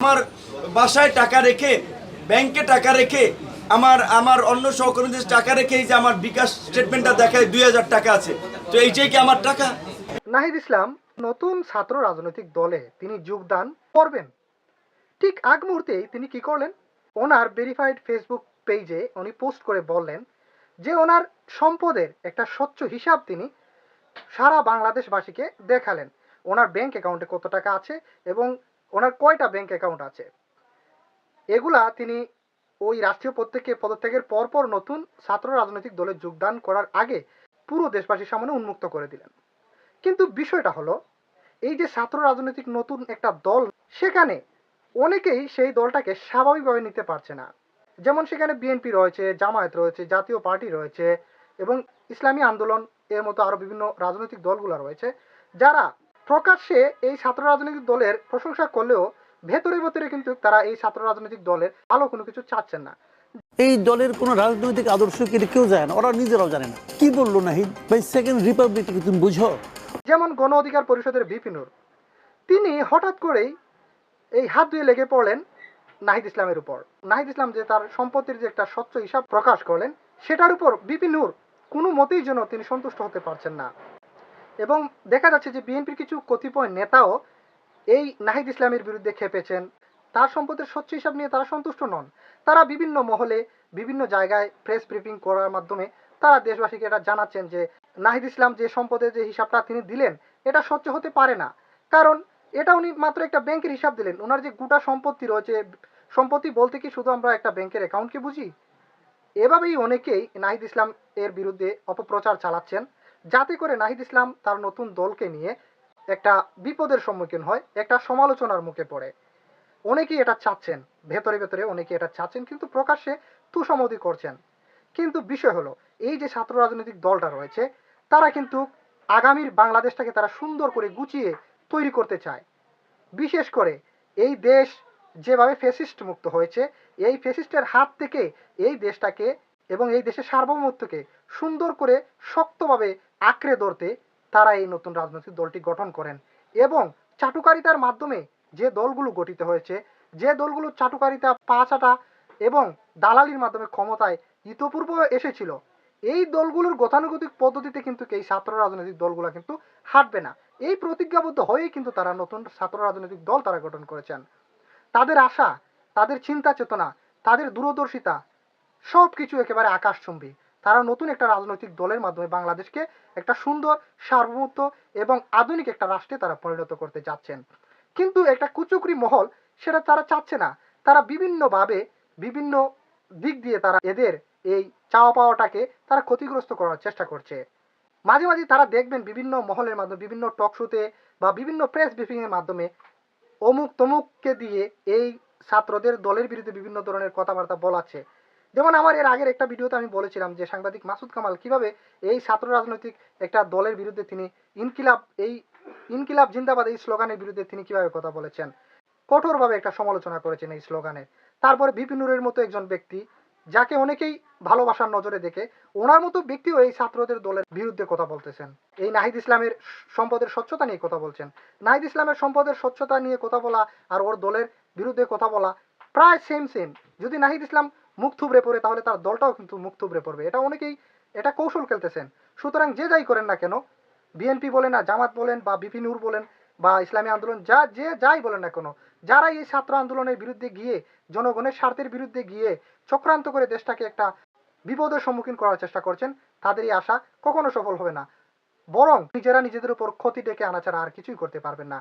আমার বাসায় টাকা রেখে, ব্যাংকে টাকা রেখে, আমার আমার অন্য সহকর্মীদের টাকা রেখে এই যে আমার বিকাশ স্টেটমেন্টটা দেখায় 2000 টাকা আছে, তো এইটাই কি আমার টাকা? নাহিদ ইসলাম নতুন ছাত্র রাজনৈতিক দলে তিনি যোগদান করবেন, ঠিক আগ মুহূর্তেই তিনি কি করলেন, ওনার ভেরিফাইড ফেসবুক পেজে উনি পোস্ট করে বললেন যে ওনার সম্পদের একটা স্বচ্ছ হিসাব তিনি সারা বাংলাদেশবাসীকে দেখালেন। ওনার ব্যাংক অ্যাকাউন্টে কত টাকা আছে এবং ওনার কয়টা ব্যাংক অ্যাকাউন্ট আছে, এগুলা তিনি ওই রাষ্ট্রীয় পদত্যাগের পরপর নতুন ছাত্র রাজনৈতিক দলে যোগদান করার আগে পুরো দেশবাসীর সামনে উন্মুক্ত করে দিলেন। কিন্তু বিষয়টা হলো, এই যে ছাত্র রাজনৈতিক নতুন একটা দল, সেখানে অনেকেই সেই দলটাকে স্বাভাবিকভাবে নিতে পারছে না। যেমন সেখানে বিএনপি রয়েছে, জামায়াত রয়েছে, জাতীয় পার্টি রয়েছে এবং ইসলামী আন্দোলন এর মতো আরো বিভিন্ন রাজনৈতিক দলগুলো রয়েছে, যারা প্রকাশ্যে এই ছাত্র রাজনৈতিক দলের প্রশংসা করলেও ভেতরে ভেতরে কিন্তু তারা এই ছাত্র রাজনৈতিক দলের ভালো কোনো কিছু চাচ্ছেন না। এই দলের কোনো রাজনৈতিক আদর্শ কেউ জানে না, ওরা নিজেরাও জানে না। কি বললো নাহিদ ভাই, সেকেন্ড রিপাবলিকটা কি তুমি বুঝো? যেমন গণ অধিকার পরিষদের ভিপি নূর, তিনি হঠাৎ করেই এই হাত ধুয়ে লেগে পড়লেন নাহিদ ইসলামের উপর। নাহিদ ইসলাম যে তার সম্পত্তির যে একটা স্বচ্ছ হিসাব প্রকাশ করলেন, সেটার উপর ভিপি নূর কোনো মতেই যেন তিনি সন্তুষ্ট হতে পারছেন না। এবং দেখা যাচ্ছে যে বিএনপির কিছু কতিপয় নেতাও এই নাহিদ ইসলামের বিরুদ্ধে খেপেছেন। তার সম্পদের স্বচ্ছ হিসাব নিয়ে তারা সন্তুষ্ট নন। তারা বিভিন্ন মহলে, বিভিন্ন জায়গায় প্রেস ব্রিফিং করার মাধ্যমে তারা দেশবাসীকে এটা জানাচ্ছেন যে নাহিদ ইসলাম যে সম্পদের যে হিসাবটা তিনি দিলেন, এটা স্বচ্ছ হতে পারে না। কারণ এটা উনি মাত্র একটা ব্যাংকের হিসাব দিলেন। ওনার যে গোটা সম্পত্তি রয়েছে, সম্পত্তি বলতে কি শুধু আমরা একটা ব্যাংকের অ্যাকাউন্টকে বুঝি? এভাবেই অনেকেই নাহিদ ইসলাম এর বিরুদ্ধে অপপ্রচার চালাচ্ছেন, যাতে করে নাহিদ ইসলাম তার নতুন দলকে নিয়ে একটা বিপদের সম্মুখীন হয়, একটা সমালোচনার মুখে পড়ে। অনেকেই এটা চাচ্ছেন, ভেতরে ভেতরে অনেকেই এটা চাচ্ছেন, কিন্তু প্রকাশ্যে তুষামোদী করছেন। কিন্তু বিষয় হলো, এই যে ছাত্র রাজনৈতিক দলটা রয়েছে, তারা কিন্তু আগামীর বাংলাদেশটাকে তারা সুন্দর করে গুছিয়ে তৈরি করতে চায়। বিশেষ করে এই দেশ যেভাবে ফ্যাসিস্ট মুক্ত হয়েছে, এই ফ্যাসিস্টের হাত থেকে এই দেশটাকে এবং এই দেশের সার্বভৌমত্বকে সুন্দর করে শক্তভাবে আঁকড়ে ধরতে তারা এই নতুন রাজনৈতিক দলটি গঠন করেন। এবং চাটুকারিতার মাধ্যমে যে দলগুলো গঠিত হয়েছে, যে দলগুলো চাটুকারিতা, পাচাটা এবং দালালির মাধ্যমে ক্ষমতায় ইতপূর্ব এসেছিল, এই দলগুলোর গতানুগতিক পদ্ধতিতে কিন্তু এই ছাত্র রাজনৈতিক দলগুলো কিন্তু হাঁটবে না। এই প্রতিজ্ঞাবদ্ধ হয়েই কিন্তু তারা নতুন ছাত্র রাজনৈতিক দল তারা গঠন করেছেন। তাদের আশা, তাদের চিন্তা চেতনা, তাদের দূরদর্শিতা সবকিছু একেবারে আকাশচুম্বী। তারা নতুন একটা রাজনৈতিক দলের মাধ্যমে বাংলাদেশকে একটা সুন্দর, সার্বভৌমত্ব এবং আধুনিক একটা রাষ্ট্রে তারা পরিণত করতে যাচ্ছেন। কিন্তু একটা কুচক্রী মহল সেটা তারা চাচ্ছে না। তারা বিভিন্নভাবে, বিভিন্ন দিক দিয়ে তারা এদের এই চাওয়া পাওয়াটাকে তারা ক্ষতিগ্রস্ত করার চেষ্টা করছে। মাঝে মাঝে তারা দেখবেন বিভিন্ন মহলের মাধ্যমে, বিভিন্ন টক শোতে বা বিভিন্ন প্রেস ব্রিফিং এর মাধ্যমে অমুক তমুককে দিয়ে এই ছাত্রদের দলের বিরুদ্ধে বিভিন্ন ধরনের কথাবার্তা বলাচ্ছে। যেমন আমার এর আগের একটা ভিডিওতে আমি বলেছিলাম যে সাংবাদিক মাসুদ কামাল কিভাবে এই ছাত্র রাজনৈতিক একটা দলের বিরুদ্ধে তিনি ইনকিলাব জিন্দাবাদ এই স্লোগানের বিরুদ্ধে তিনি কিভাবে কথা বলেছেন, কঠোরভাবে একটা সমালোচনা করেছেন এই স্লোগানের। তারপরে বিপিনুরের মতো একজন ব্যক্তি, যাকে অনেকেই ভালোবাসার নজরে দেখে, ওনার মতো ব্যক্তিও এই ছাত্রদের দলের বিরুদ্ধে কথা বলতেছেন। এই নাহিদ ইসলামের সম্পদের স্বচ্ছতা নিয়ে কথা বলছেন। নাহিদ ইসলামের সম্পদের স্বচ্ছতা নিয়ে কথা বলা আর ওর দলের বিরুদ্ধে কথা বলা প্রায় সেম সেম। যদি নাহিদ ইসলাম মুখ থুবড়ে পড়ে, তাহলে তার দলটাও কিন্তু মুখ থুবড়ে পড়বে। এটা অনেকেই এটা কৌশল খেলতেছেন। সুতরাং যে যাই করেন না কেন, বিএনপি বলেন আর জামাত বলেন বা বিপিনুর বলেন বা ইসলামী আন্দোলন, যে যাই বলেন না কেন, যারা এই ছাত্র আন্দোলনের বিরুদ্ধে গিয়ে, জনগণের স্বার্থের বিরুদ্ধে গিয়ে চক্রান্ত করে দেশটাকে একটা বিপদের সম্মুখীন করার চেষ্টা করছেন, তাদের এই আশা কখনো সফল হবে না। বরং নিজেরা নিজেদের উপর ক্ষতি ডেকে আনা ছাড়া আর কিছুই করতে পারবেন না।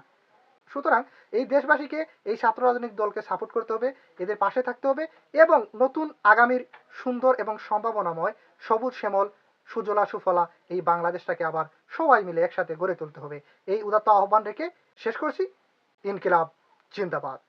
সুতরাং এই দেশবাসীকে এই ছাত্র রাজনৈতিক দলকে সাপোর্ট করতে হবে, এদের পাশে থাকতে হবে এবং নতুন আগামীর সুন্দর এবং সম্ভাবনাময় সবুজ শ্যামল সুজলা সুফলা এই বাংলাদেশটাকে আবার সবাই মিলে একসাথে গড়ে তুলতে হবে। এই উদাত্ত আহ্বান রেখে শেষ করছি। ইনকিলাব জিন্দাবাদ।